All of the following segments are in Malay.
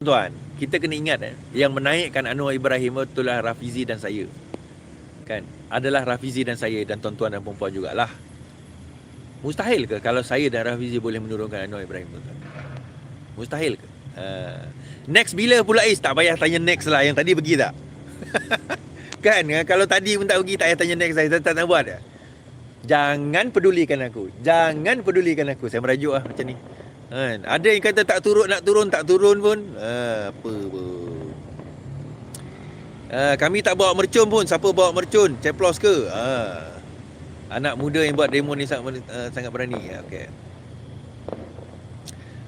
Tuan, kita kena ingat yang menaikkan Anwar Ibrahim itulah Rafizi dan saya. Kan? Adalah Rafizi dan saya dan tuan-tuan dan puan-puan jugalah. Mustahil ke kalau saya dan Rafizi boleh menurunkan Anwar Ibrahim, tuan-tuan? Mustahil ke? Next bila pula Is? Tak payah tanya next lah. Yang tadi pergi tak? Kan? Kalau tadi pun tak pergi, tak payah tanya next. Saya tak nak buat. Jangan pedulikan aku. Jangan pedulikan aku. Saya merajuk lah macam ni. Ada yang kata tak turun, nak turun, tak turun pun. Apa pun. Kami tak bawa mercun pun. Siapa bawa mercun? Ceplos ke? Anak muda yang buat demo ni sangat berani. Okay.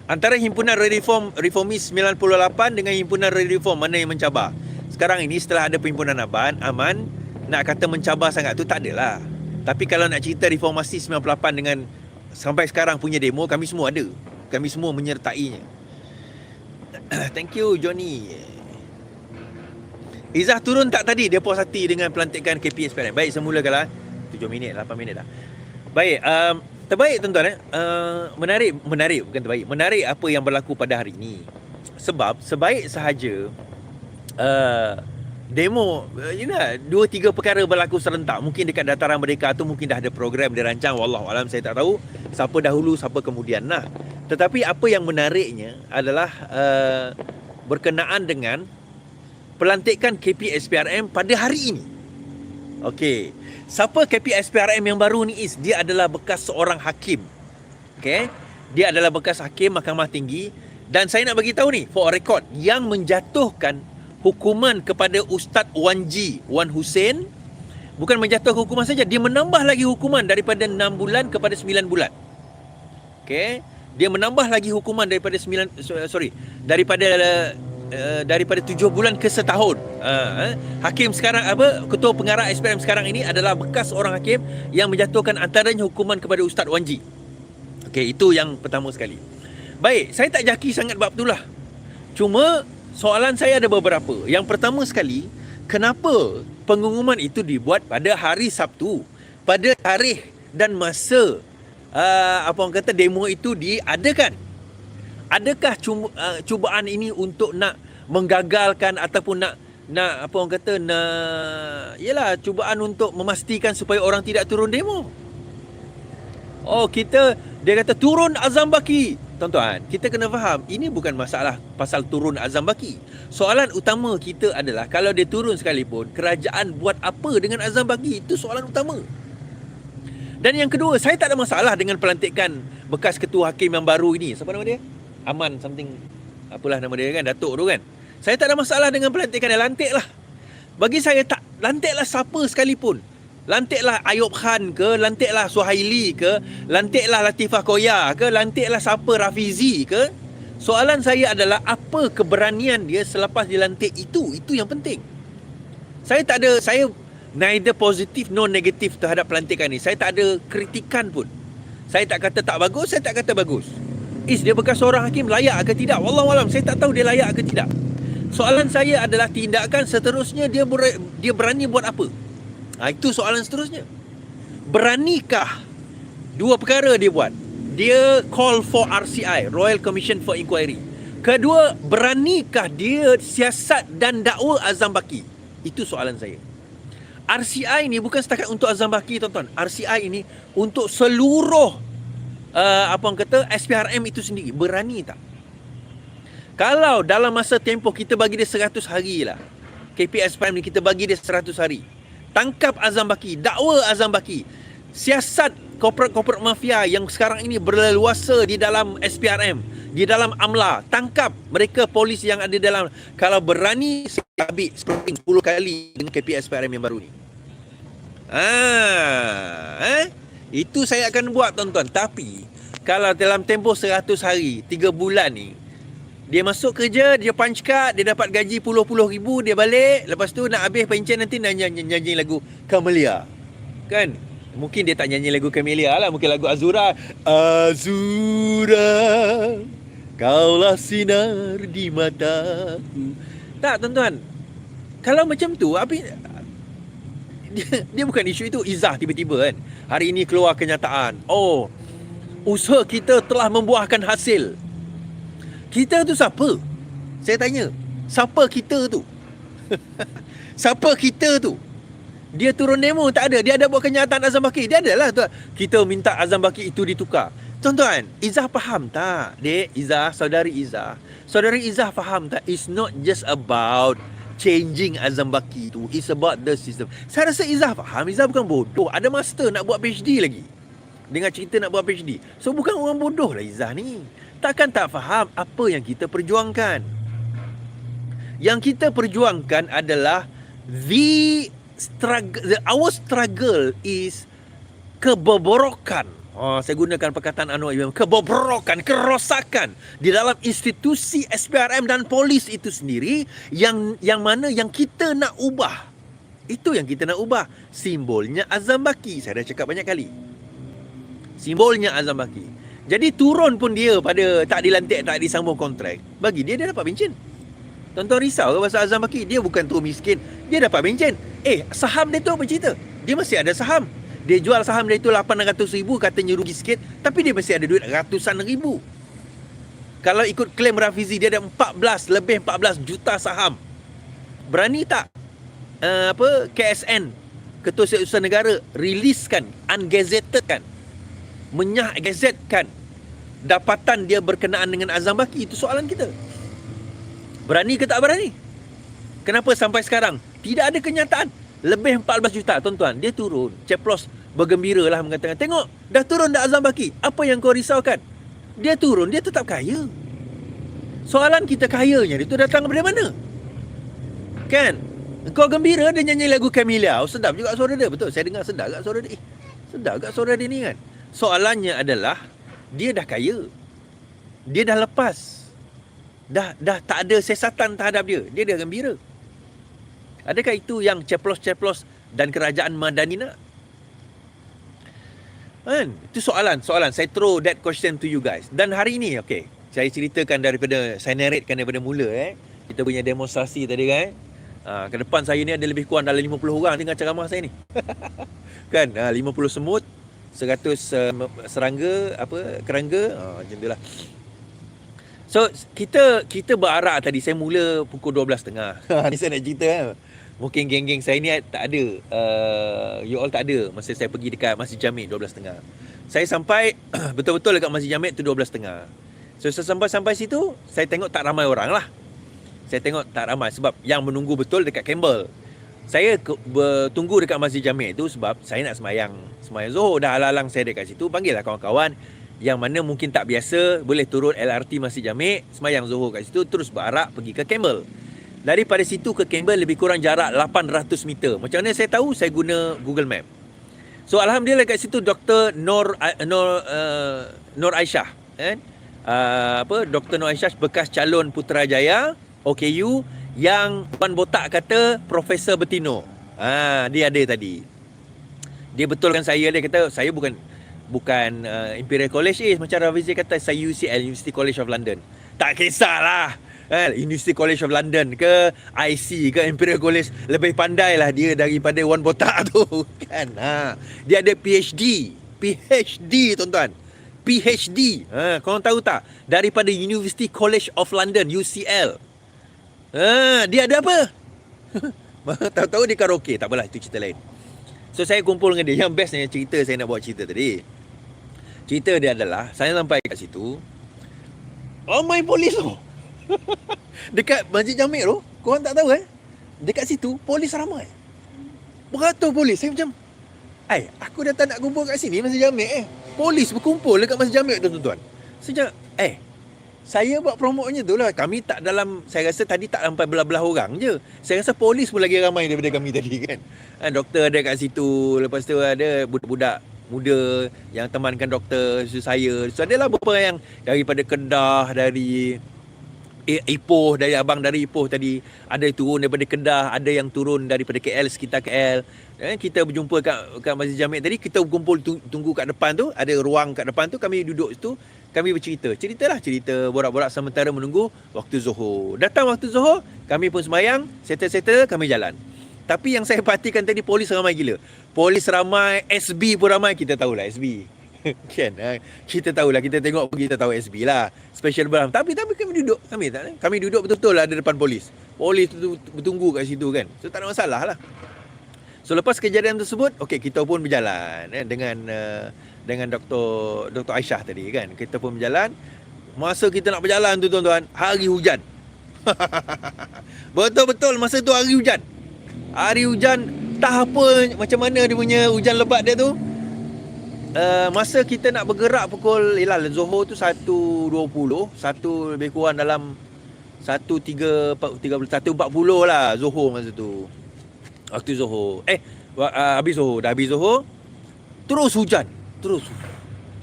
Antara himpunan reformis 98 dengan himpunan reform, mana yang mencabar? Sekarang ini setelah ada perhimpunan Aman, nak kata mencabar sangat tu tak adalah. Tapi kalau nak cerita reformasi 98 dengan sampai sekarang punya demo, kami semua ada. Kami semua menyertainya. Thank you Johnny. Izzah turun tak tadi? Dia puas hati dengan pelantikan KPSPM. Baik, semula kalah 7 minit, 8 minit dah. Baik, terbaik tuan-tuan. Menarik bukan terbaik. Menarik apa yang berlaku pada hari ini. Sebab sebaik sahaja demo, 2-3 perkara berlaku serentak. Mungkin dekat dataran Merdeka tu mungkin dah ada program dirancang, wallahualam, saya tak tahu siapa dahulu siapa kemudian. Tetapi apa yang menariknya adalah berkenaan dengan pelantikan KPSPRM pada hari ini. Okey, siapa KPSPRM yang baru ni Is? Dia adalah bekas seorang hakim. Okey, dia adalah bekas hakim Mahkamah Tinggi. Dan saya nak bagi tahu ni, for record, yang menjatuhkan hukuman kepada Ustaz Wan Hussein, bukan menjatuhkan hukuman saja, dia menambah lagi hukuman daripada 6 bulan kepada 9 bulan. Okey, dia menambah lagi hukuman daripada daripada 7 bulan ke setahun. Hakim sekarang ketua pengarah SPM sekarang ini adalah bekas orang hakim yang menjatuhkan antaranya hukuman kepada Ustaz Wan. Okey, itu yang pertama sekali. Baik, saya tak jaki sangat bab itulah. Cuma soalan saya ada beberapa. Yang pertama sekali, kenapa pengumuman itu dibuat pada hari Sabtu, pada tarikh dan masa orang kata demo itu diadakan? Adakah cubaan ini untuk nak menggagalkan ataupun nak orang kata cubaan untuk memastikan supaya orang tidak turun demo? Dia kata turun azam baki. Tuan-tuan, kita kena faham, ini bukan masalah pasal turun azam baki. Soalan utama kita adalah, kalau dia turun sekalipun, kerajaan buat apa dengan azam baki? Itu soalan utama. Dan yang kedua, saya tak ada masalah dengan pelantikan bekas ketua hakim yang baru ini. Siapa nama dia? Aman something, apalah nama dia kan, Datuk tu kan. Saya tak ada masalah dengan pelantikan dia. Lantiklah. Bagi saya, tak lantiklah siapa sekalipun. Lantiklah Ayub Khan ke, lantiklah Suhaili ke, lantiklah Latifah Koya ke, lantiklah siapa Rafizi ke. Soalan saya adalah, apa keberanian dia selepas dilantik itu? Itu yang penting. Saya neither positif nor negatif terhadap pelantikan ni. Saya tak ada kritikan pun. Saya tak kata tak bagus, saya tak kata bagus. Dia bekas seorang hakim, layak ke tidak? Wallahualam, saya tak tahu dia layak ke tidak. Soalan saya adalah, tindakan seterusnya dia berani buat apa? Itu soalan seterusnya. Beranikah? Dua perkara dia buat. Dia call for RCI, Royal Commission for Inquiry. Kedua, beranikah dia siasat dan dakwa azam baki? Itu soalan saya. RCI ni bukan setakat untuk azam baki, tuan-tuan. RCI ini untuk seluruh SPRM itu sendiri. Berani tak? Kalau dalam masa tempoh kita bagi dia 100 hari lah, KPSPM ni kita bagi dia 100 hari, tangkap azam baki, dakwa azam baki, siasat korporat mafia yang sekarang ini berleluasa di dalam SPRM, di dalam AMLA, tangkap mereka polis yang ada dalam. Kalau berani, habis 10 kali dengan KPSPRM yang baru ni. Itu saya akan buat, tuan-tuan. Tapi kalau dalam tempoh 100 hari, 3 bulan ni, dia masuk kerja, dia punch card, dia dapat gaji puluh-puluh ribu, dia balik, lepas tu nak habis pencen nanti nak nyanyi lagu Camellia. Kan? Mungkin dia tak nyanyi lagu Camellia lah, mungkin lagu Azura. Azura, kaulah sinar di mataku. Tak, tuan-tuan. Kalau macam tu, dia bukan isu itu. Izzah tiba-tiba kan, hari ini keluar kenyataan, usaha kita telah membuahkan hasil. Kita tu siapa? Saya tanya, siapa kita tu? Siapa kita tu? Dia turun demo tak ada. Dia ada buat kenyataan azam baki. Dia adalah tu. Kita minta azam baki itu ditukar. Tuan-tuan, Izzah faham tak? Dek, Izzah, saudari Izzah. Saudari Izzah faham tak? It's not just about changing azam baki tu. It's about the system. Saya rasa Izzah faham. Izzah bukan bodoh. Ada master nak buat PhD lagi. Dengan cerita nak buat PhD. So, bukan orang bodoh lah Izzah ni. Takkan tak faham apa yang kita perjuangkan. Yang kita perjuangkan adalah our struggle is kebobrokan. Saya gunakan perkataan Anwar Ibrahim. Kebobrokan, kerosakan di dalam institusi SPRM dan polis itu sendiri yang mana yang kita nak ubah. Itu yang kita nak ubah. Simbolnya azam baki. Saya dah cakap banyak kali. Simbolnya azam baki. Jadi turun pun dia pada tak dilantik, tak disambung kontrak. Bagi dia dapat bencin. Tuan-tuan risau ke pasal azam baki? Dia bukan tu miskin. Dia dapat bencin. Saham dia tu apa cerita? Dia masih ada saham. Dia jual saham dia tu 800,000, katanya rugi sikit, tapi dia masih ada duit ratusan ribu. Kalau ikut klaim Rafizi, dia ada 14 juta saham. Berani tak KSN, Ketua Setiausaha Negara, riliskan, ungazetted menyahazetkan dapatan dia berkenaan dengan azam baki? Itu soalan kita. Berani ke tak berani? Kenapa sampai sekarang tidak ada kenyataan? Lebih 14 juta, tuan-tuan. Dia turun. Ceplos bergembira lah mengatakan, tengok, dah turun dah azam baki. Apa yang kau risaukan? Dia turun, dia tetap kaya. Soalan kita, kayanya itu datang daripada mana? Kan? Kau gembira, dia nyanyi lagu Camilla. Sedap juga suara dia. Betul, saya dengar sedap juga suara dia. Sedap juga suara dia ni kan? Soalannya adalah, dia dah kaya. Dia dah lepas. Dah tak ada sesatan terhadap dia. Dia dah gembira. Adakah itu yang ceplos-ceplos dan kerajaan Madani nak? Kan? Itu soalan. Saya throw that question to you guys. Dan hari ini, saya ceritakan saya narratekan daripada mula. Kita punya demonstrasi tadi kan. Ke depan saya ni ada lebih kurang dalam 50 orang tengah ceramah saya ni. Kan? 50 semut, 100 serangga, kerangga. Macam itulah. So, kita berarak tadi. Saya mula pukul 12.30. Ni saya nak cerita kan. Mungkin geng-geng saya ni tak ada. You all tak ada masa saya pergi dekat Masjid Jamek 12.30. Saya sampai betul-betul dekat Masjid Jamek tu 12.30. So, saya sampai situ, saya tengok tak ramai orang lah. Saya tengok tak ramai sebab yang menunggu betul dekat Campbell. Saya bertunggu dekat Masjid Jamek tu sebab saya nak semayang Zuhur. Dah halang saya dekat situ. Panggil lah kawan-kawan yang mana mungkin tak biasa, boleh turun LRT Masjid Jamek, semayang Zuhur kat situ, terus berarak pergi ke Campbell. Daripada situ ke Campbell lebih kurang jarak 800 meter. Macam mana saya tahu? Saya guna Google Map. So, alhamdulillah kat situ Dr. Nur Aisyah, Dr. Nur Aisyah, bekas calon Putrajaya OKU, yang Puan Botak kata Profesor Betino. Dia ada tadi. Dia betulkan saya. Dia kata saya bukan Imperial College macam Rafizi kata, saya UCL, University College of London. Tak kisahlah, University College of London ke IC ke Imperial College, lebih pandai lah dia daripada Wan Botak tu kan. Dia ada PhD tuan-tuan, PhD. Korang tahu tak, daripada University College of London, UCL. Dia ada apa? Tahu-tahu dia karaoke. Tak apalah, itu cerita lain. So, saya kumpul dengan dia. Yang bestnya cerita saya nak buat cerita tadi. Cerita dia adalah, saya sampai kat situ, ramai polis tu. Dekat Masjid Jamek tu, korang tak tahu dekat situ, polis ramai. Beratus polis. Saya macam, aku dah tak nak kumpul kat sini Masjid Jamek Polis berkumpul dekat Masjid Jamek tu, tuan-tuan. Sejak, saya buat promonya tu lah. Kami tak dalam, saya rasa tadi tak sampai belah-belah orang je. Saya rasa polis pun lagi ramai daripada kami tadi kan. Doktor ada kat situ. Lepas tu ada budak-budak muda yang temankan doktor saya. So, adalah beberapa yang daripada Kedah, dari Ipoh, dari abang dari Ipoh tadi. Ada yang turun daripada Kedah, ada yang turun daripada KL, sekitar KL. Kita berjumpa kat Masjid Jamek tadi. Kita berkumpul tunggu kat depan tu. Ada ruang kat depan tu. Kami duduk situ. Kami bercerita. Cerita borak-borak sementara menunggu waktu Zuhur. Datang waktu Zuhur, kami pun semayang, settle, kami jalan. Tapi yang saya perhatikan tadi, polis ramai gila. Polis ramai, SB pun ramai. Kita tahulah SB. Kan, kita tahulah, kita tengok pun kita tahu SB lah, special branch. Tapi kami duduk betul-betul lah di depan polis. Polis tu bertunggu kat situ kan. So tak ada masalah lah. So lepas kejadian tersebut, okey, kita pun berjalan dengan Dr. Aisyah tadi kan. Kita pun berjalan. Masa kita nak berjalan tu tuan-tuan, hari hujan. Betul-betul masa tu hari hujan. Hari hujan, tak apa macam mana dia punya hujan lebat dia tu. Masa kita nak bergerak pukul Zohor tu 1.20, satu lebih kurang dalam 1.40 lah Zohor masa tu. Waktu Zohor. Habis Zohor, dah habis Zohor, terus hujan. Terus.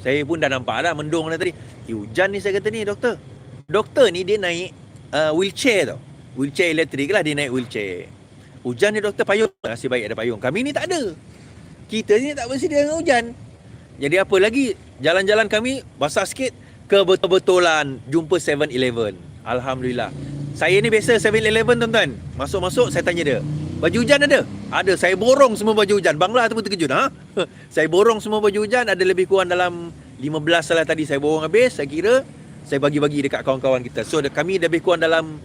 Saya pun dah nampak dah mendung dah tadi. Hujan ni, saya kata ni doktor. Doktor ni dia naik wheelchair tau. Wheelchair elektrik lah, dia naik wheelchair. Hujan ni doktor, payung. Nasib baik ada payung. Kami ni tak ada. Kita ni tak bersedia dengan hujan. Jadi apa lagi, jalan-jalan kami basah sikit, kebetul-betulan jumpa 7-Eleven. Alhamdulillah. Saya ni biasa 7-Eleven tuan-tuan. Masuk-masuk saya tanya dia, baju hujan ada? Ada. Saya borong semua baju hujan. Bangla tu pun terkejut. Saya borong semua baju hujan, ada lebih kurang dalam 15 lah tadi saya borong habis. Saya kira saya bagi-bagi dekat kawan-kawan kita. So kami lebih kurang dalam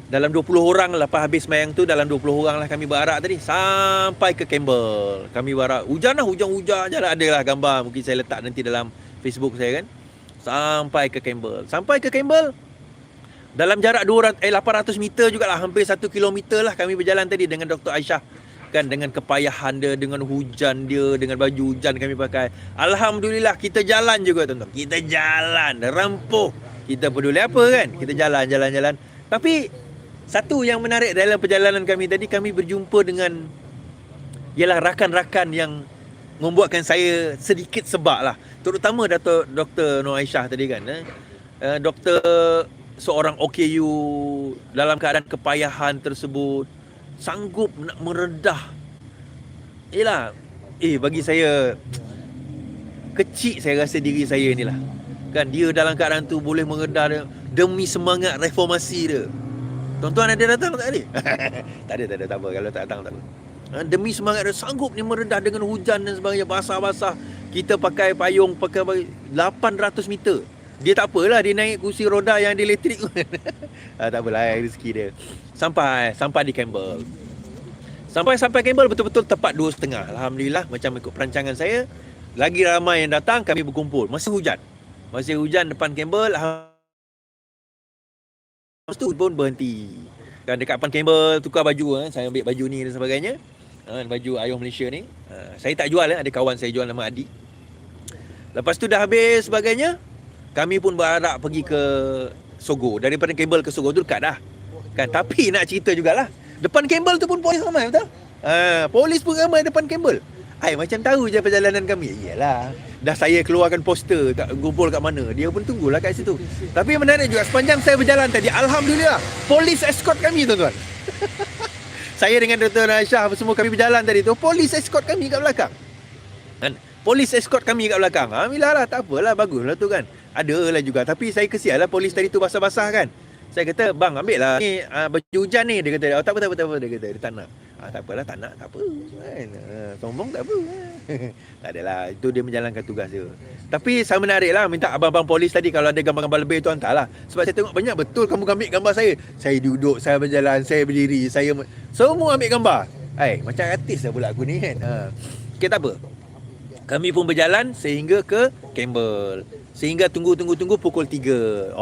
20 orang lah. Lepas habis mayang tu, dalam 20 orang lah kami berarak tadi sampai ke Campbell. Kami berarak hujan lah, hujan-hujan je lah. Adalah gambar, mungkin saya letak nanti dalam Facebook saya kan. Sampai ke Campbell. Dalam jarak 800 meter jugalah, hampir 1 kilometer lah kami berjalan tadi dengan Dr. Aisyah kan, dengan kepayahan dia, dengan hujan dia, dengan baju hujan kami pakai. Alhamdulillah kita jalan juga tuan-tuan. Kita jalan, rampuh. Kita peduli apa kan? Kita jalan. Tapi satu yang menarik dalam perjalanan kami tadi, kami berjumpa dengan ialah rakan-rakan yang membuatkan saya sedikit sebab lah. Terutama Dr. Nur Aisyah tadi kan. Doktor seorang OKU dalam keadaan kepayahan tersebut sanggup nak meredah. Bagi saya kecil, saya rasa diri saya ni lah. Kan dia dalam keadaan tu boleh meredah dia, demi semangat reformasi dia. Tuan-tuan ada datang tak ada? Tak ada, tak apa. Kalau tak datang tak apa. Demi semangat dia sanggup ni meredah dengan hujan dan sebagainya, basah-basah. Kita pakai payung, pakai 800 meter. Dia tak apalah, dia naik kursi roda yang dia elektrik. Tak apalah, rezeki dia. Sampai di Campbell. Sampai Campbell betul-betul tepat 2.30. Alhamdulillah, macam ikut perancangan saya. Lagi ramai yang datang, kami berkumpul. Masih hujan depan Campbell. Lepas tu pun berhenti. Kan dekat depan Campbell, tukar baju. Saya ambil baju ni dan sebagainya. Baju Ayuh Malaysia ni. Saya tak jual. Ada kawan saya jual, nama Adi. Lepas tu dah habis sebagainya, kami pun berarak pergi ke Sogo. Daripada Campbell ke Sogo tu dekat dah. Kan, tapi nak cerita jugalah, depan Campbell tu pun polis ramai, betul? Polis pun ramai depan Campbell. Macam tahu je perjalanan kami. Iyalah, dah saya keluarkan poster tak kumpul kat mana, dia pun tunggulah kat situ. Tapi menarik juga, sepanjang saya berjalan tadi, alhamdulillah, polis escort kami tuan-tuan. Saya dengan Dr. Aisyah semua kami berjalan tadi tu, polis escort kami kat belakang. Kan? Polis escort kami kat belakang. Alhamdulillah lah, tak apalah, baguslah tu kan. Ada lah juga, tapi saya kesian lah polis tadi tu basah-basah kan. Saya kata, bang ambil lah ni baju hujan ni. Dia kata, tak apa. Dia kata, dia tak nak. Tak apalah, tak nak, tak apa. Sombong tak apa. Tak adalah, itu dia menjalankan tugas dia. Tapi saya menarik lah, minta abang-abang polis tadi, kalau ada gambar-gambar lebih tu hantarlah. Sebab saya tengok banyak betul kamu ambil gambar saya. Saya duduk, saya berjalan, saya berdiri, saya semua ambil gambar. Macam artis lah pula aku ni kan. Okay, tak apa. Kami pun berjalan sehingga ke Campbell. Sehingga tunggu pukul 3.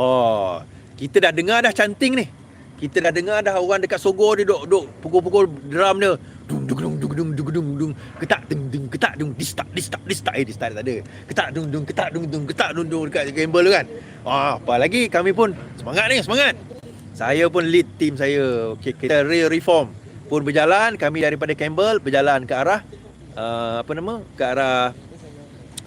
Kita dah dengar dah canting ni. Kita dah dengar dah orang dekat Sogo dia duk pukul-pukul drum dia. Dung. Ketak dung ketak dung distak. Distak tak ada. Ketak dung ketak dung dekat Campbell kan. Apa lagi, kami pun semangat. Saya pun lead team saya. Okey, kita reform pun berjalan. Kami daripada Campbell berjalan ke arah ke arah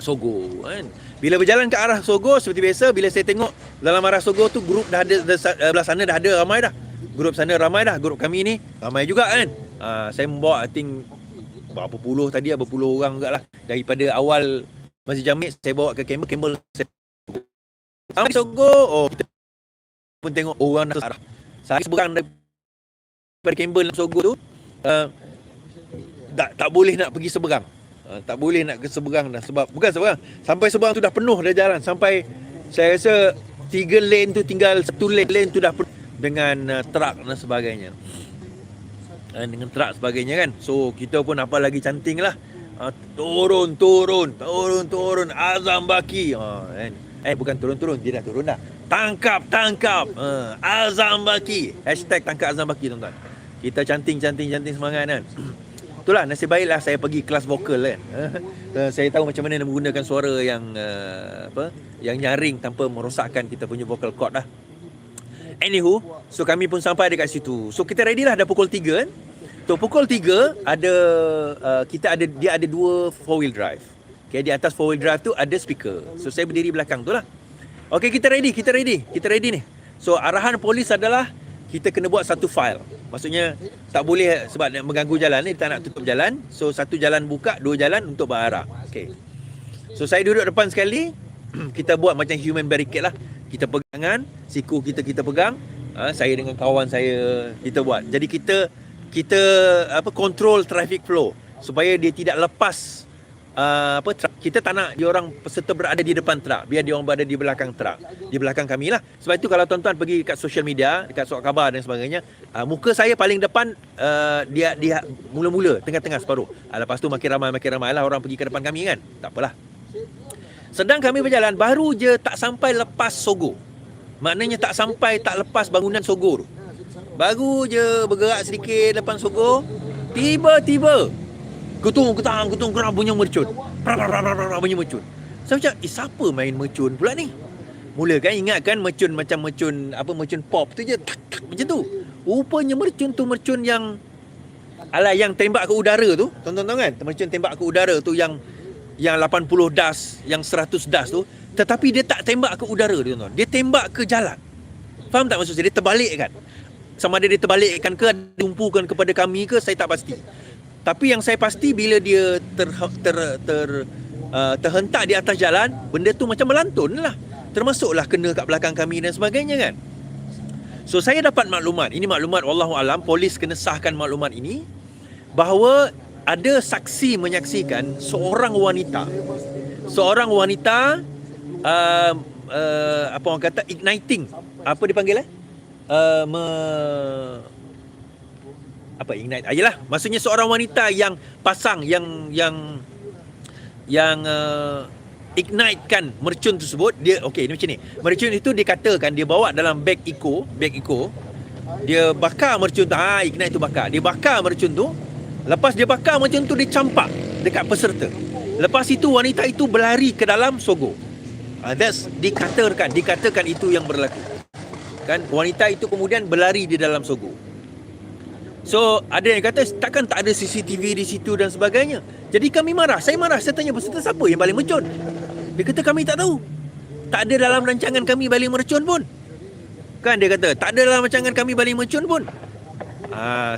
Sogo kan. Bila berjalan ke arah Sogo, seperti biasa, bila saya tengok dalam arah Sogo tu, grup dah ada belah sana, dah ada ramai dah. Grup sana ramai dah, grup kami ni ramai juga kan. Saya membawa I think berapa puluh tadi, berapa puluh orang juga lah. Daripada awal Masjid Jamik saya bawa ke Campbell. Sampai Sogo, kita pun tengok orang dah arah. Saya seberang daripada Campbell Sogo tu, tak boleh nak pergi seberang. Tak boleh nak ke seberang dah. Sebab bukan seberang, sampai seberang tu dah penuh dah jalan. Sampai saya rasa 3 lane tu tinggal 1 lane tu dah penuh dengan truck dan sebagainya. Dengan truck sebagainya kan. So kita pun apa lagi canting lah. Turun Azam Baki. Kan. Bukan turun, dia dah turun dah. Tangkap Azam Baki. #tangkap Azam Baki, tuan-tuan. Kita canting semangat kan. Itulah, nasib baiklah saya pergi kelas vokal kan. Saya tahu macam mana nak menggunakan suara yang yang nyaring tanpa merosakkan kita punya vocal cord lah. Anywho, so kami pun sampai dekat situ. So kita ready lah, dah pukul 3 kan. So pukul 3 ada dia ada 2 4 wheel drive. Okay, di atas 4 wheel drive tu ada speaker. So saya berdiri belakang tu lah. Okay, kita ready ni. So arahan polis adalah kita kena buat satu file. Maksudnya tak boleh, sebab nak mengganggu jalan ni, tak nak tutup jalan. So satu jalan buka, 2 jalan untuk berarah. Okay. So saya duduk depan sekali. Kita buat macam human barricade lah. Kita pegangan, siku kita pegang. Saya dengan kawan saya, kita buat. Jadi kita control traffic flow supaya dia tidak lepas kita tak nak dia orang peserta berada di depan truk, biar dia orang berada di belakang truk, di belakang kami lah. Sebab itu kalau tuan-tuan pergi kat social media, dekat surat khabar dan sebagainya, muka saya paling depan, dia mula-mula, tengah-tengah separuh. Lepas tu makin ramai lah orang pergi ke depan kami kan. Tak apalah. Sedang kami berjalan, baru je tak sampai lepas Sogo. Maknanya tak lepas bangunan Sogo tu. Baru je bergerak sedikit depan Sogo, tiba-tiba Kutung bunyi mercun. Bunyi mercun. Saya macam, siapa main mercun pula ni? Mula kan ingat kan mercun macam mercun pop tu je, macam tu. Rupanya mercun tu mercun yang tembak ke udara tu. Tonton kan? Mercun tembak ke udara tu yang 80 das, yang 100 das tu, tetapi dia tak tembak ke udara dia, tuan. Dia tembak ke jalan. Faham tak maksud saya? Dia terbalikkan. Sama ada dia terbalikkan ke tumpukan kepada kami ke, saya tak pasti. Tapi yang saya pasti, bila dia terhentak di atas jalan, benda tu macam melantun lah. Termasuklah kena kat belakang kami dan sebagainya kan. So saya dapat maklumat, ini maklumat wallahualam, polis kena sahkan maklumat ini, bahawa ada saksi menyaksikan seorang wanita apa orang kata, igniting, apa dipanggil ignite ajalah, maksudnya seorang wanita yang pasang yang ignitekan mercun tersebut. Dia okey, ni macam ni. Mercun itu dikatakan dia bawa dalam beg eco. Dia bakar mercun tu, ignite tu bakar. Dia bakar mercun tu. Lepas dia bakar mercun tu, dia campak dekat peserta. Lepas itu wanita itu berlari ke dalam Sogo. Dikatakan itu yang berlaku. Kan, wanita itu kemudian berlari di dalam Sogo. So ada yang kata, takkan tak ada CCTV di situ dan sebagainya. Jadi kami marah. Saya tanya peserta, siapa yang baling mercun? Dia kata, kami tak tahu. Tak ada dalam rancangan kami baling mercun pun. Kan dia kata, tak ada dalam rancangan kami baling mercun pun.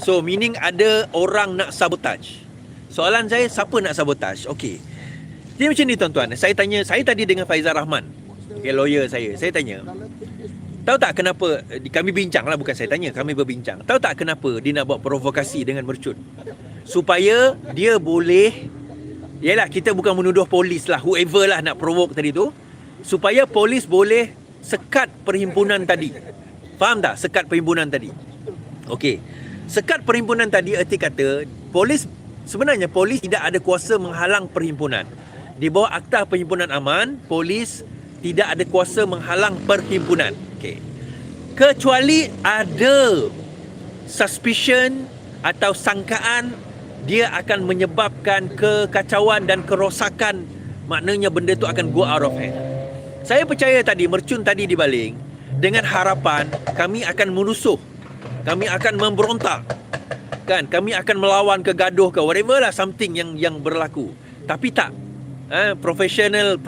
So meaning ada orang nak sabotage. Soalan saya, siapa nak sabotage? Okey. Dia macam ni, tuan-tuan. Saya tadi dengan Faizal Rahman, lawyer saya tanya, tahu tak kenapa, kami bincang lah, bukan saya tanya, kami berbincang. Tahu tak kenapa dia nak buat provokasi dengan mercun? Supaya dia boleh, yalah, kita bukan menuduh polis lah, whoever lah nak provoke tadi tu, supaya polis boleh sekat perhimpunan tadi. Faham tak? Sekat perhimpunan tadi. Okey. Sekat perhimpunan tadi erti kata, sebenarnya polis tidak ada kuasa menghalang perhimpunan. Di bawah Akta Perhimpunan Aman, polis tidak ada kuasa menghalang perhimpunan. Okay. Kecuali ada suspicion atau sangkaan dia akan menyebabkan kekacauan dan kerosakan, maknanya benda tu akan go out of hand. Saya percaya tadi mercun tadi dibaling dengan harapan kami akan merusuh, kami akan memberontak, kan, kami akan melawan ke gaduh ke whatever lah, something yang berlaku. Tapi tak. Profesional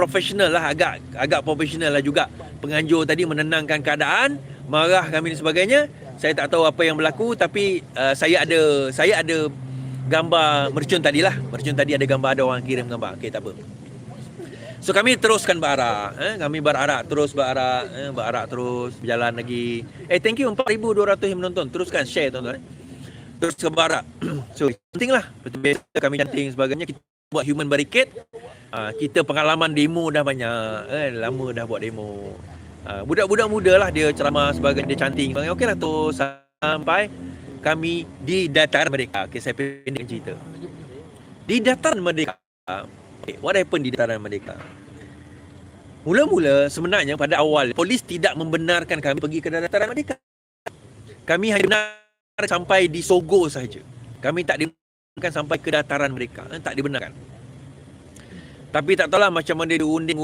lah, agak profesional lah juga. Penganjur tadi menenangkan keadaan, marah kami dan sebagainya. Saya tak tahu apa yang berlaku, tapi saya ada gambar mercun tadi lah. Mercun tadi ada gambar, ada orang kirim gambar. Okey, tak apa. So kami teruskan berarak. Kami berarak terus berjalan lagi. Thank you 4,200 yang menonton. Teruskan share, tuan-tuan. Terus ke berarak. So penting lah. Betul-betul kami canting sebagainya. buat human barricade. Kita pengalaman demo dah banyak, lama dah buat demo. Budak-budak muda lah dia ceramah sebagai dia cantik. Okey lah tu sampai kami di dataran Merdeka. Okay, saya pendek cerita. Di dataran Merdeka, what happened di dataran Merdeka? Mula-mula sebenarnya pada awal polis tidak membenarkan kami pergi ke dataran Merdeka. Kami hanya benar sampai di Sogo sahaja. Kami tak dibenarkan sampai ke dataran Merdeka. Tak dibenarkan. Tapi tak tahulah macam mana dia unding.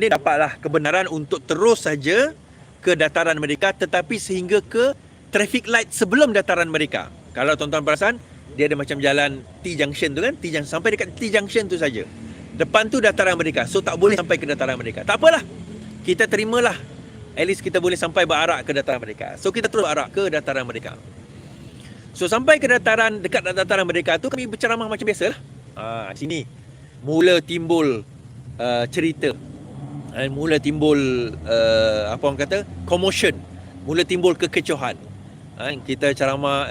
Dapatlah kebenaran untuk terus saja ke dataran Merdeka, tetapi sehingga ke traffic light sebelum dataran Merdeka. Kalau tuan-tuan perasan, dia ada macam jalan T-junction tu kan, sampai dekat T-junction tu saja. Depan tu dataran Merdeka. So tak boleh sampai ke dataran Merdeka. Tak apalah. Kita terimalah. At least kita boleh sampai berarak ke dataran Merdeka. So kita terus berarak ke dataran Merdeka. So sampai ke dataran, dekat dataran Merdeka tu kami berceramah macam biasalah. Sini mula timbul cerita. Mula timbul apa orang kata, commotion. Mula timbul kekecohan. Kita ceramah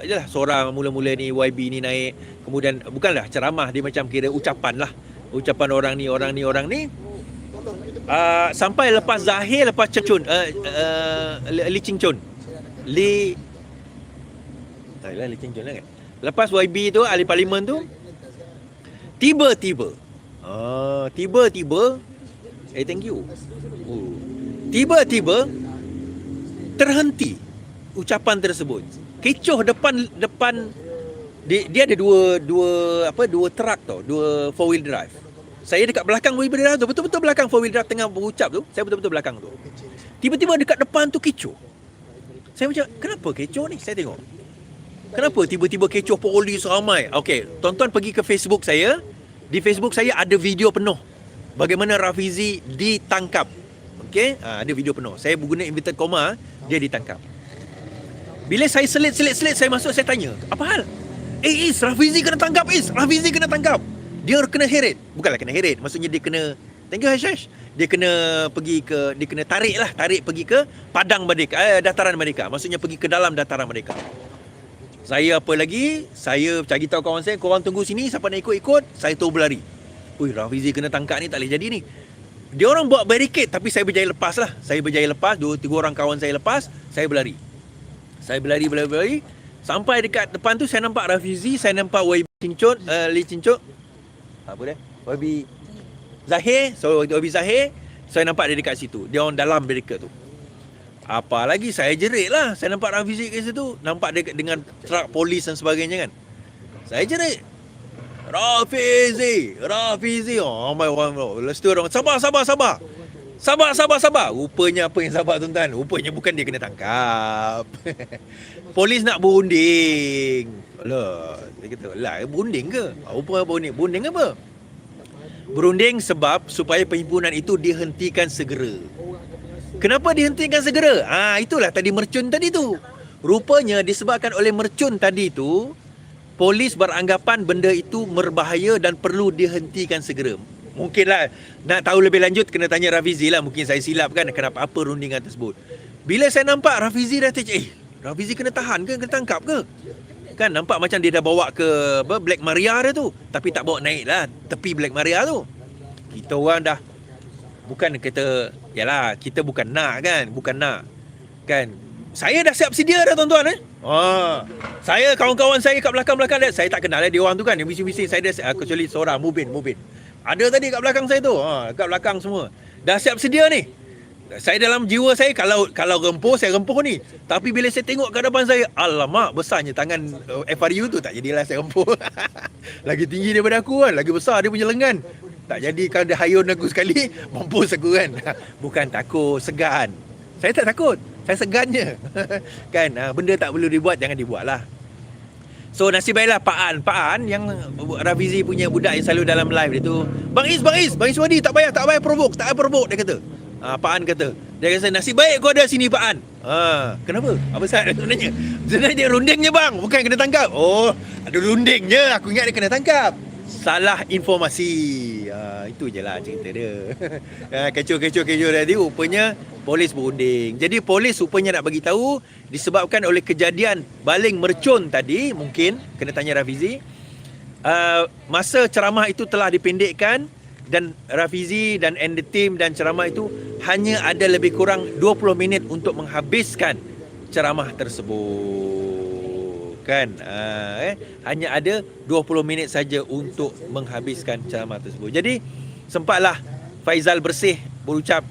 jelah seorang mula-mula ni YB ni naik, kemudian bukanlah ceramah, dia macam kira ucapan lah. Ucapan orang ni. Sampai lepas Zahir, lepas Cengcun, Li Cingcun. Li Cingcun lah kan. Lepas YB tu, ahli parlimen tu, tiba-tiba thank you. Tiba-tiba terhenti ucapan tersebut. Kecoh depan dia ada dua truck tau, dua four wheel drive. Saya dekat belakang four wheel drive tu, betul-betul belakang four wheel drive tengah berucap tu, saya betul-betul belakang tu. Tiba-tiba dekat depan tu kecoh. Saya macam, kenapa kecoh ni? Saya tengok. Kenapa tiba-tiba kecoh polis ramai? Okey, tuan-tuan pergi ke Facebook saya. Di Facebook saya ada video penuh bagaimana Rafizi ditangkap. Okey, ada video penuh. Saya guna inverted comma, dia ditangkap. Bila saya selit saya masuk, saya tanya, apa hal? Rafizi kena tangkap, Rafizi kena tangkap. Dia kena heret. Bukanlah kena heret, maksudnya dia kena, thank you Hashash, dia kena tarik pergi ke Padang Merdeka, dataran Merdeka. Maksudnya pergi ke dalam dataran Merdeka. Saya apa lagi? Saya cari tahu kawan saya, korang tunggu sini, siapa nak ikut, saya terus berlari. Rafizi kena tangkap ni, tak boleh jadi ni. Dia orang buat barricade, tapi saya berjaya lepas lah. Saya berjaya lepas, 2-3 orang kawan saya lepas, saya berlari. Saya berlari. Sampai dekat depan tu, saya nampak Rafizi, saya nampak YB Cingcun, Li Cingcun. Apa dia? YB Zahir. So, YB Zahir, saya nampak dia dekat situ. Dia orang dalam barricade tu. Apa lagi, saya jerit lah. Saya nampak Rafizi kat situ, nampak dia dengan truk polis dan sebagainya kan. Saya jerit, Rafizi. Oh my God. Lepas tu orang, sabar. Rupanya apa yang sabar tuan-tuan? Rupanya bukan dia kena tangkap. Polis nak berunding. Alah, dia kata, berunding ke? Apa berunding? Berunding apa? Berunding sebab supaya perhimpunan itu dihentikan segera. Kenapa dihentikan segera? Itulah tadi mercun tadi tu. Rupanya disebabkan oleh mercun tadi tu, polis beranggapan benda itu berbahaya dan perlu dihentikan segera. Mungkinlah nak tahu lebih lanjut kena tanya Rafizi lah. Mungkin saya silap kan kenapa apa rundingan tersebut. Bila saya nampak Rafizi dah Rafizi kena tahan ke, kena tangkap ke? Kan nampak macam dia dah bawa ke Black Maria dia tu. Tapi tak bawa naik lah tepi Black Maria tu. Kita orang dah, bukan kata, yalah kita bukan nak kan. Saya dah siap sedia dah tuan-tuan Saya, kawan-kawan saya kat belakang-belakang dia, saya tak kenal dia orang tu kan, yang bising-bising saya dah, kecuali seorang Mubin. Ada tadi kat belakang saya tu, kat belakang semua. Dah siap sedia ni. Saya dalam jiwa saya, kalau rempuh, saya rempuh ni. Tapi bila saya tengok kat depan saya, alamak, besarnya tangan FRU tu, tak jadilah saya rempuh. Lagi tinggi daripada aku kan, lagi besar dia punya lengan. Tak jadi kalau dia hayun aku sekali, mampus aku kan. Bukan takut, segan. Saya tak takut, saya segannya. Kan, benda tak perlu dibuat, jangan dibuat lah. So nasib baiklah Pak An yang Rafizi punya budak yang selalu dalam live dia tu, Bang Iswadi, tak payah provoke, dia kata. Pak An kata, dia kata, nasib baik kau ada sini Pak An. Kenapa? Apa sahaja sebenarnya dia rundingnya bang, bukan kena tangkap. Oh, ada rundingnya, aku ingat dia kena tangkap. salah informasi. Itu je lah cerita dia. Kecoh tadi rupanya polis berunding. Jadi polis rupanya nak bagi tahu disebabkan oleh kejadian baling mercun tadi, mungkin kena tanya Rafizi. Masa ceramah itu telah dipendekkan dan Rafizi dan the team dan ceramah itu hanya ada lebih kurang 20 minit untuk menghabiskan ceramah tersebut. Kan hanya ada 20 minit saja untuk menghabiskan ceramah tersebut. Jadi sempatlah Faizal bersih berucap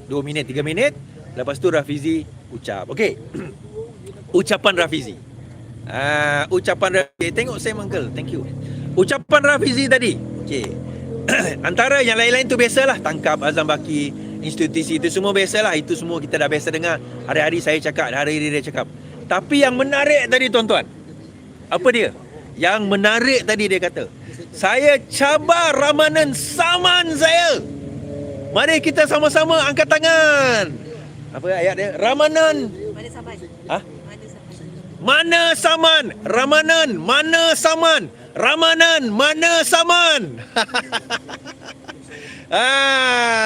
2 minit 3 minit, lepas tu Rafizi ucap. Okey. Ucapan Rafizi. Ucapan Rafizi, tengok saya Uncle, thank you. Ucapan Rafizi tadi. Okey. Antara yang lain-lain tu biasalah, tangkap Azam Baki, institusi itu semua biasalah, itu semua kita dah biasa dengar. Hari-hari saya cakap, hari-hari dia cakap. Tapi yang menarik tadi tuan-tuan, apa dia? Yang menarik tadi dia kata, saya cabar Ramanan saman saya. Mari kita sama-sama angkat tangan. Apa ayat dia? Ramanan. Mana saman? Mana saman? Ramanan, mana saman? Ramanan, mana saman?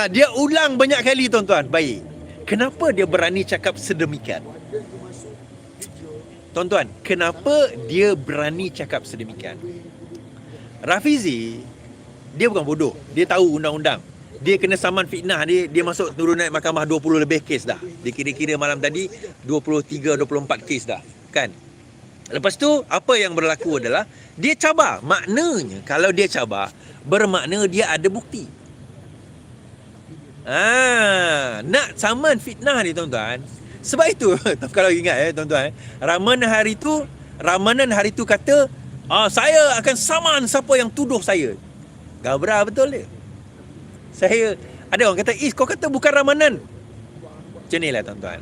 Dia ulang banyak kali tuan-tuan. Baik. Kenapa dia berani cakap sedemikian? Tuan-tuan, kenapa dia berani cakap sedemikian? Rafizi, dia bukan bodoh. Dia tahu undang-undang. Dia kena saman fitnah. Dia masuk turun naik mahkamah 20 lebih kes dah. Dia kira-kira malam tadi 23-24 kes dah. Kan? Lepas tu, apa yang berlaku adalah dia cabar. Maknanya, kalau dia cabar, bermakna dia ada bukti. Nak saman fitnah ni tuan-tuan. Sebab itu kalau ingat tuan-tuan, Ramanan hari tu kata, saya akan saman siapa yang tuduh saya. Gabra betul dia. Saya ada orang kata, kau kata bukan Ramanan. Macam ni lah tuan-tuan.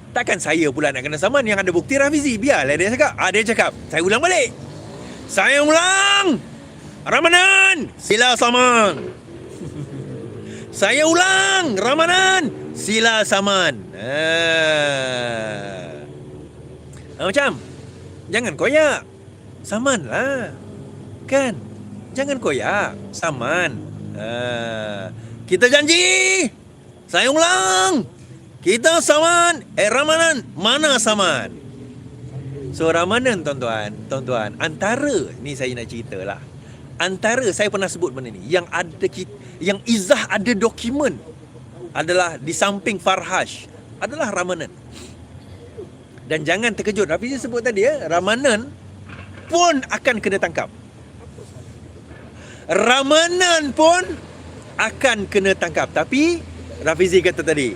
Takkan saya pula nak kena saman, yang ada bukti Rafizi. Biarlah dia cakap. Dia cakap, saya ulang balik. Saya ulang. Ramanan, sila saman. Saya ulang, Ramanan, sila saman. Macam, jangan koyak, saman lah. Kan? Jangan koyak, saman. Kita janji. Saya ulang. Kita saman. Ramanan, mana saman? So Ramanan tuan-tuan, antara ni saya nak cerita lah. Antara saya pernah sebut benda ni, yang Izzah ada dokumen adalah di samping Farhash adalah Ramanan. Dan jangan terkejut, Rafizi sebut tadi Ramanan pun akan kena tangkap. Ramanan pun akan kena tangkap. Tapi Rafizi kata tadi,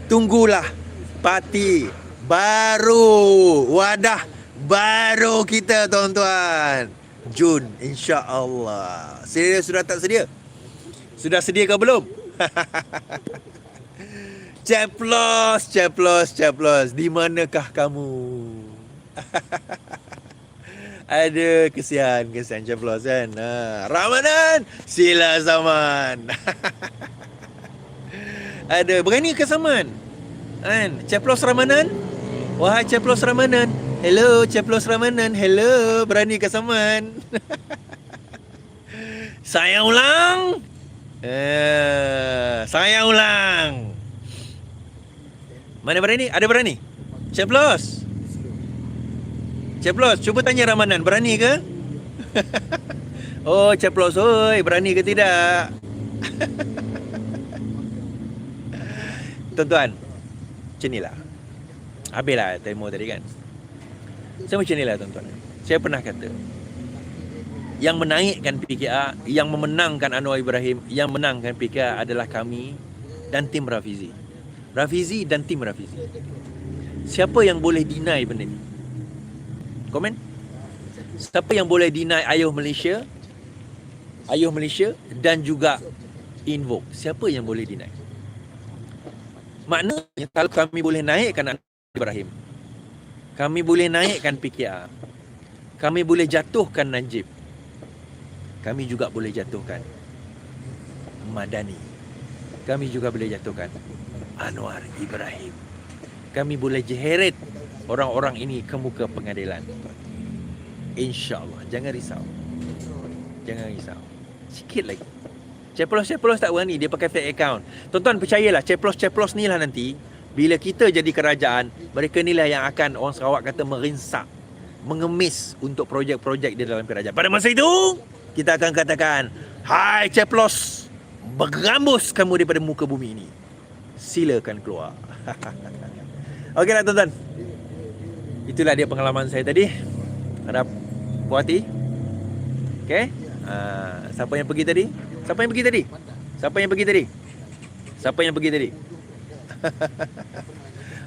tunggulah parti baru, wadah baru kita tuan-tuan, Jun, insya-Allah. Sedia sudah tak sedia? Sudah sedia ke belum? Ceplos. Di manakah kamu? Ada kesian Ceplos kan. Ramanan, sila zaman. Ada berani ke saman? Kan? Ceplos Ramanan. Wahai Ceplos Ramanan. Hello Ceplos Ramanan. Hello, berani ke saman? Saya ulang. Saya ulang. Mana berani? Ada berani? Ceplos, cuba tanya Ramanan, berani ke? Oh, Ceplos, oi, berani ke tidak? Tuan-tuan, macam inilah. Habislah demo tadi kan. Saya macam inilah tuan-tuan. Saya pernah kata, yang menaikkan PKR, yang memenangkan Anwar Ibrahim, yang menangkan PKR adalah kami dan tim Rafizi. Rafizi dan tim Rafizi. Siapa yang boleh deny benda ni? Komen. Siapa yang boleh deny Ayuh Malaysia dan juga Invoke? Siapa yang boleh deny? Maknanya kalau kami boleh naikkan Anwar Ibrahim, kami boleh naikkan PKR, kami boleh jatuhkan Najib, kami juga boleh jatuhkan Madani, kami juga boleh jatuhkan Anwar Ibrahim. Kami boleh jeheret orang-orang ini ke muka pengadilan. InsyaAllah, jangan risau. Jangan risau. Sikit lagi. Ceplos-ceplos tak berani, dia pakai fake account. Tuan-tuan percayalah, ceplos-ceplos ni lah nanti, bila kita jadi kerajaan, mereka ni lah yang akan orang Sarawak kata merinsak, mengemis untuk projek-projek di dalam kerajaan. Pada masa itu, kita akan katakan, hai ceplos, berambus kamu daripada muka bumi ini. Silakan keluar. Okeylah tuan-tuan. Itulah dia pengalaman saya tadi. Harap puas hati. Okey. Siapa yang pergi tadi? Siapa yang pergi tadi? Siapa yang pergi tadi? Siapa yang pergi tadi?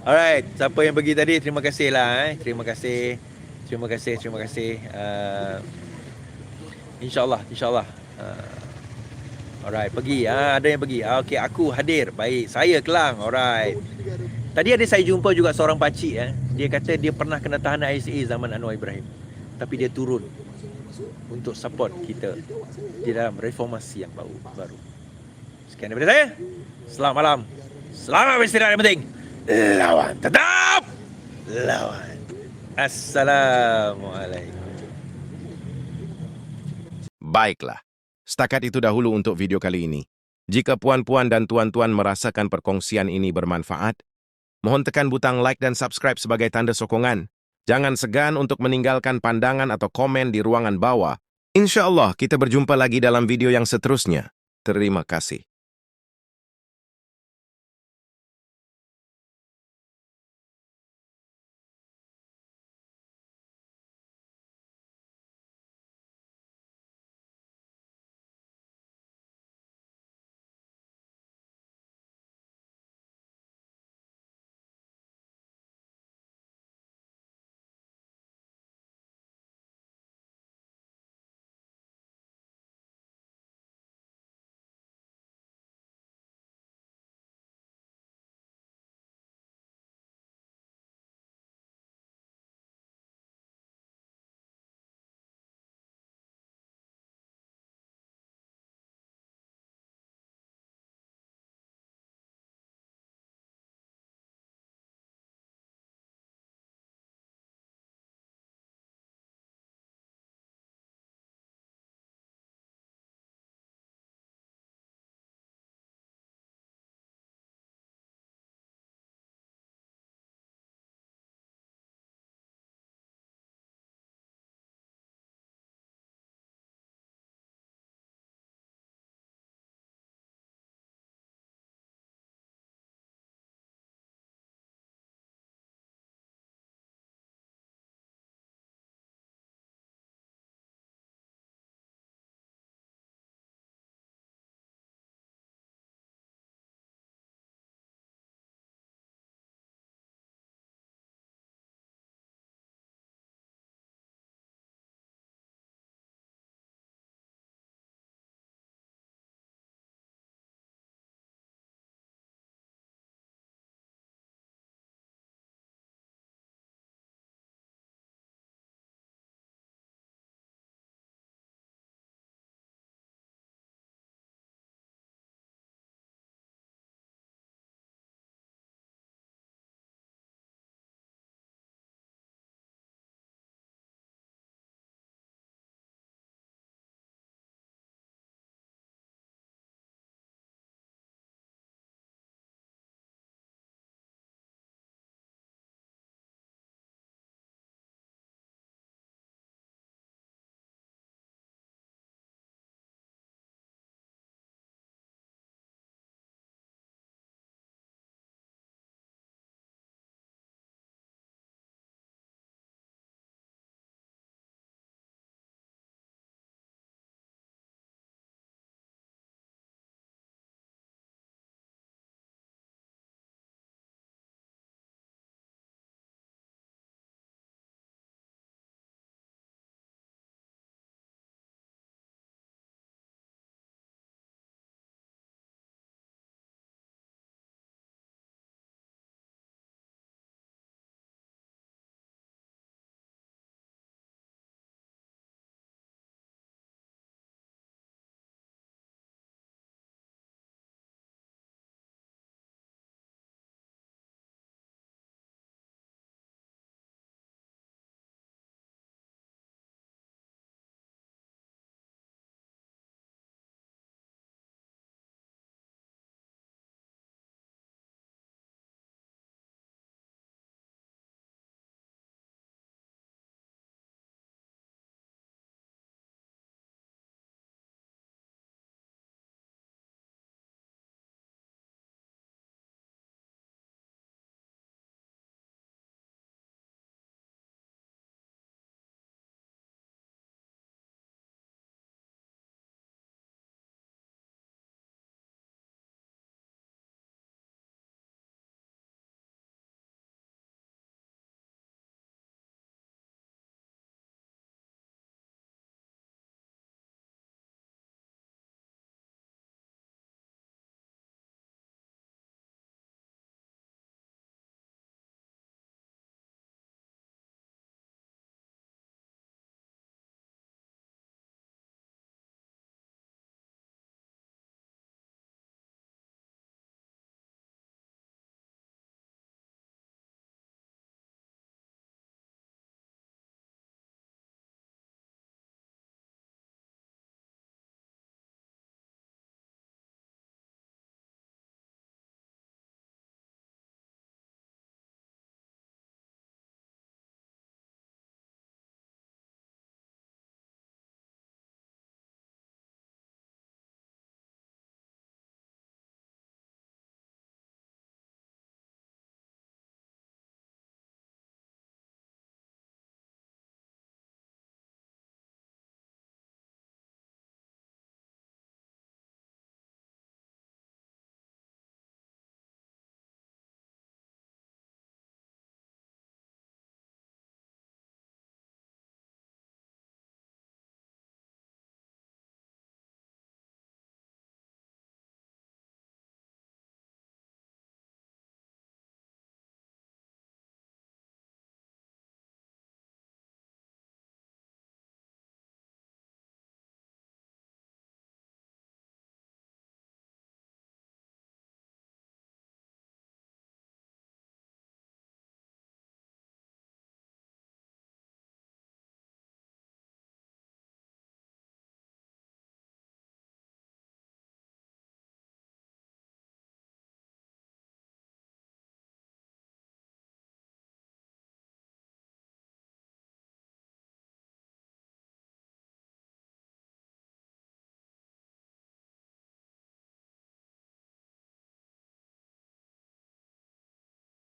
Alright, siapa yang pergi tadi? Terima kasih lah. Terima kasih. Terima kasih. Terima kasih. InsyaAllah. InsyaAllah. Alright, pergi. Ada yang pergi. Okey, aku hadir. Baik, saya Kelang. Alright. Tadi ada saya jumpa juga seorang pakcik. Dia kata dia pernah kena tahanan ISA zaman Anwar Ibrahim. Tapi dia turun untuk support kita di dalam reformasi yang baru. Sekian daripada saya. Selamat malam. Selamat beristirahat yang penting. Lawan. Tetap lawan. Assalamualaikum. Baiklah. Setakat itu dahulu untuk video kali ini. Jika puan-puan dan tuan-tuan merasakan perkongsian ini bermanfaat, mohon tekan butang like dan subscribe sebagai tanda sokongan. Jangan segan untuk meninggalkan pandangan atau komen di ruangan bawah. InsyaAllah kita berjumpa lagi dalam video yang seterusnya. Terima kasih.